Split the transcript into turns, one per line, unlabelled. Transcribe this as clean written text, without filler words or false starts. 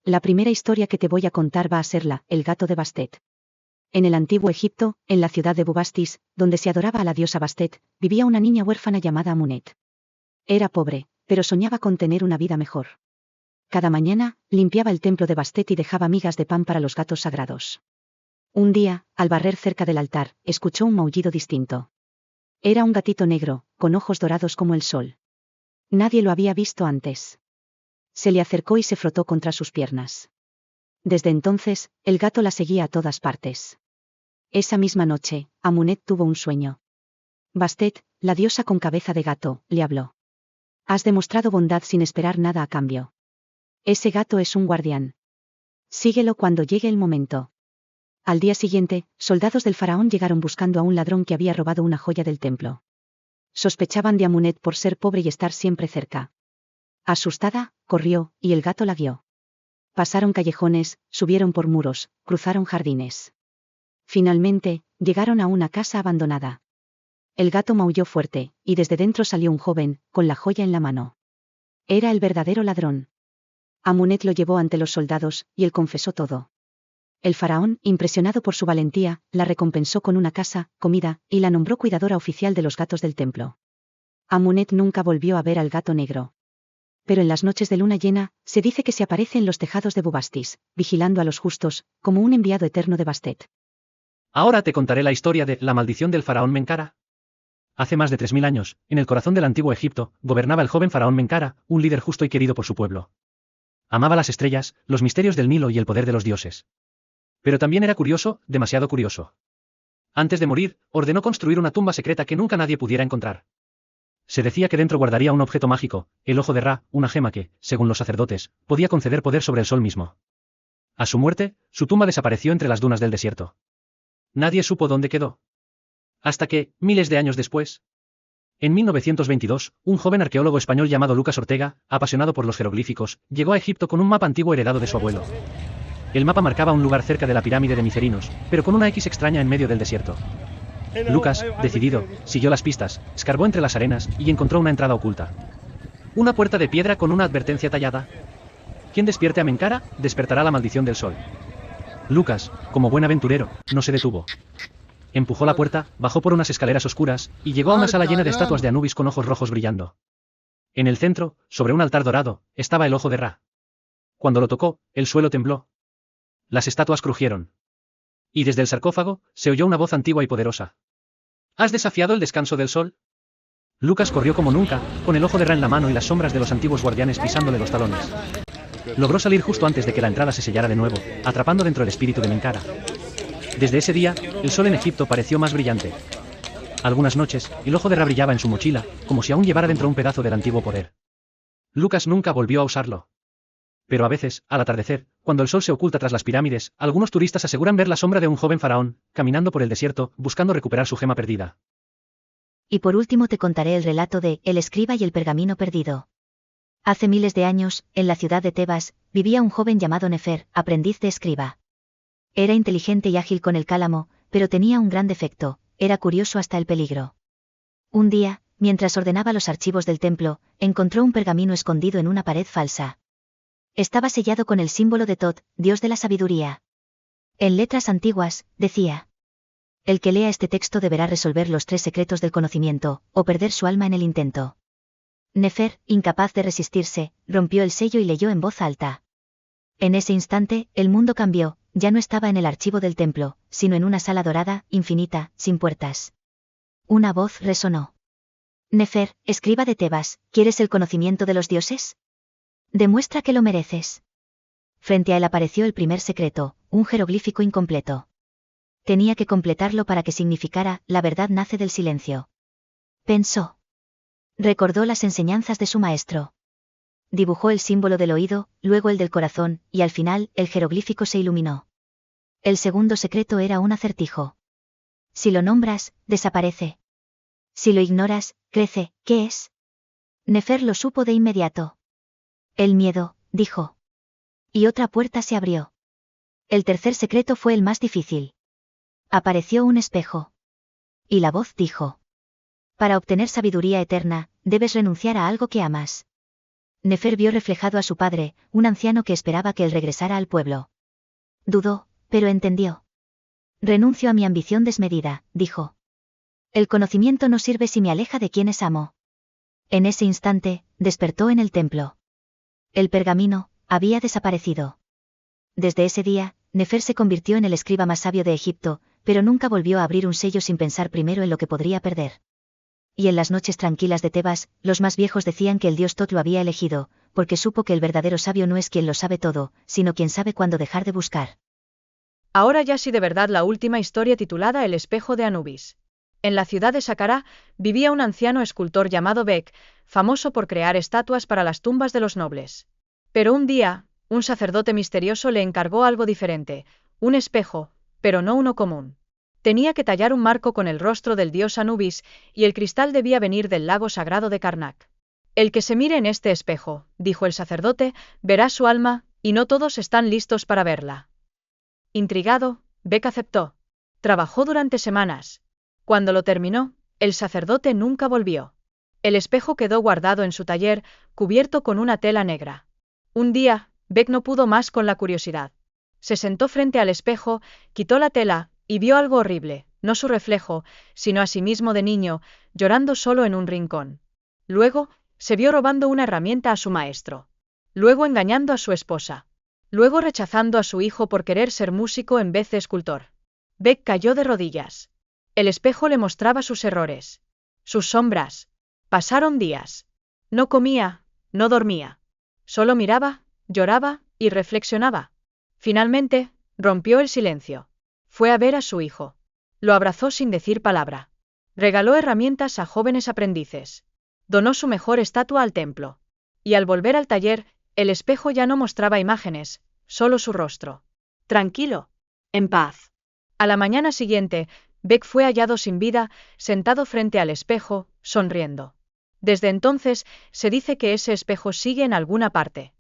La primera historia que te voy a contar va a ser El gato de Bastet. En el antiguo Egipto, en la ciudad de Bubastis, donde se adoraba a la diosa Bastet, vivía una niña huérfana llamada Amunet. Era pobre, pero soñaba con tener una vida mejor. Cada mañana, limpiaba el templo de Bastet y dejaba migas de pan para los gatos sagrados. Un día, al barrer cerca del altar, escuchó un maullido distinto. Era un gatito negro, con ojos dorados como el sol. Nadie lo había visto antes. Se le acercó y se frotó contra sus piernas. Desde entonces, el gato la seguía a todas partes. Esa misma noche, Amunet tuvo un sueño. Bastet, la diosa con cabeza de gato, le habló. Has demostrado bondad sin esperar nada a cambio. Ese gato es un guardián. Síguelo cuando llegue el momento. Al día siguiente, soldados del faraón llegaron buscando a un ladrón que había robado una joya del templo. Sospechaban de Amunet por ser pobre y estar siempre cerca. Asustada, corrió, y el gato la guió. Pasaron callejones, subieron por muros, cruzaron jardines. Finalmente, llegaron a una casa abandonada. El gato maulló fuerte, y desde dentro salió un joven, con la joya en la mano. Era el verdadero ladrón. Amunet lo llevó ante los soldados, y él confesó todo. El faraón, impresionado por su valentía, la recompensó con una casa, comida, y la nombró cuidadora oficial de los gatos del templo. Amunet nunca volvió a ver al gato negro. Pero en las noches de luna llena, se dice que se aparece en los tejados de Bubastis, vigilando a los justos, como un enviado eterno de Bastet.
Ahora te contaré la historia de la maldición del faraón Mencara. Hace más de 3000 años, en el corazón del antiguo Egipto, gobernaba el joven faraón Mencara, un líder justo y querido por su pueblo. Amaba las estrellas, los misterios del Nilo y el poder de los dioses. Pero también era curioso, demasiado curioso. Antes de morir, ordenó construir una tumba secreta que nunca nadie pudiera encontrar. Se decía que dentro guardaría un objeto mágico, el ojo de Ra, una gema que, según los sacerdotes, podía conceder poder sobre el sol mismo. A su muerte, su tumba desapareció entre las dunas del desierto. Nadie supo dónde quedó. Hasta que, miles de años después, en 1922, un joven arqueólogo español llamado Lucas Ortega, apasionado por los jeroglíficos, llegó a Egipto con un mapa antiguo heredado de su abuelo. El mapa marcaba un lugar cerca de la pirámide de Micerinos, pero con una X extraña en medio del desierto. Lucas, decidido, siguió las pistas, escarbó entre las arenas y encontró una entrada oculta. Una puerta de piedra con una advertencia tallada. Quien despierte a Mencara, despertará la maldición del sol. Lucas, como buen aventurero, no se detuvo. Empujó la puerta, bajó por unas escaleras oscuras, y llegó a una sala llena de estatuas de Anubis con ojos rojos brillando. En el centro, sobre un altar dorado, estaba el ojo de Ra. Cuando lo tocó, el suelo tembló. Las estatuas crujieron. Y desde el sarcófago, se oyó una voz antigua y poderosa. ¿Has desafiado el descanso del sol? Lucas corrió como nunca, con el ojo de Ra en la mano y las sombras de los antiguos guardianes pisándole los talones. Logró salir justo antes de que la entrada se sellara de nuevo, atrapando dentro el espíritu de Mencara. Desde ese día, el sol en Egipto pareció más brillante. Algunas noches, el ojo de Ra brillaba en su mochila, como si aún llevara dentro un pedazo del antiguo poder. Lucas nunca volvió a usarlo. Pero a veces, al atardecer, cuando el sol se oculta tras las pirámides, algunos turistas aseguran ver la sombra de un joven faraón, caminando por el desierto, buscando recuperar su gema perdida.
Y por último te contaré el relato de El escriba y el pergamino perdido. Hace miles de años, en la ciudad de Tebas, vivía un joven llamado Nefer, aprendiz de escriba. Era inteligente y ágil con el cálamo, pero tenía un gran defecto, era curioso hasta el peligro. Un día, mientras ordenaba los archivos del templo, encontró un pergamino escondido en una pared falsa. Estaba sellado con el símbolo de Tot, dios de la sabiduría. En letras antiguas, decía: el que lea este texto deberá resolver los 3 secretos del conocimiento, o perder su alma en el intento. Nefer, incapaz de resistirse, rompió el sello y leyó en voz alta. En ese instante, el mundo cambió, ya no estaba en el archivo del templo, sino en una sala dorada, infinita, sin puertas. Una voz resonó. Nefer, escriba de Tebas, ¿quieres el conocimiento de los dioses? Demuestra que lo mereces. Frente a él apareció el primer secreto, un jeroglífico incompleto. Tenía que completarlo para que significara, la verdad nace del silencio. Pensó. Recordó las enseñanzas de su maestro. Dibujó el símbolo del oído, luego el del corazón, y al final, el jeroglífico se iluminó. El segundo secreto era un acertijo. Si lo nombras, desaparece. Si lo ignoras, crece, ¿qué es? Nefer lo supo de inmediato. El miedo, dijo. Y otra puerta se abrió. El tercer secreto fue el más difícil. Apareció un espejo. Y la voz dijo: para obtener sabiduría eterna, debes renunciar a algo que amas. Nefer vio reflejado a su padre, un anciano que esperaba que él regresara al pueblo. Dudó, pero entendió. Renuncio a mi ambición desmedida, dijo. El conocimiento no sirve si me aleja de quienes amo. En ese instante, despertó en el templo. El pergamino había desaparecido. Desde ese día, Nefer se convirtió en el escriba más sabio de Egipto, pero nunca volvió a abrir un sello sin pensar primero en lo que podría perder. Y en las noches tranquilas de Tebas, los más viejos decían que el dios Tot lo había elegido, porque supo que el verdadero sabio no es quien lo sabe todo, sino quien sabe cuándo dejar de buscar.
Ahora ya sí de verdad la última historia titulada El espejo de Anubis. En la ciudad de Saqqara, vivía un anciano escultor llamado Bek, famoso por crear estatuas para las tumbas de los nobles. Pero un día, un sacerdote misterioso le encargó algo diferente, un espejo, pero no uno común. Tenía que tallar un marco con el rostro del dios Anubis, y el cristal debía venir del lago sagrado de Karnak. El que se mire en este espejo, dijo el sacerdote, verá su alma, y no todos están listos para verla. Intrigado, Bek aceptó. Trabajó durante semanas. Cuando lo terminó, el sacerdote nunca volvió. El espejo quedó guardado en su taller, cubierto con una tela negra. Un día, Bek no pudo más con la curiosidad. Se sentó frente al espejo, quitó la tela, y vio algo horrible, no su reflejo, sino a sí mismo de niño, llorando solo en un rincón. Luego, se vio robando una herramienta a su maestro. Luego engañando a su esposa. Luego rechazando a su hijo por querer ser músico en vez de escultor. Bek cayó de rodillas. El espejo le mostraba sus errores. Sus sombras. Pasaron días. No comía, no dormía. Solo miraba, lloraba y reflexionaba. Finalmente, rompió el silencio. Fue a ver a su hijo. Lo abrazó sin decir palabra. Regaló herramientas a jóvenes aprendices. Donó su mejor estatua al templo. Y al volver al taller, el espejo ya no mostraba imágenes, solo su rostro. Tranquilo. En paz. A la mañana siguiente, Bek fue hallado sin vida, sentado frente al espejo, sonriendo. Desde entonces, se dice que ese espejo sigue en alguna parte.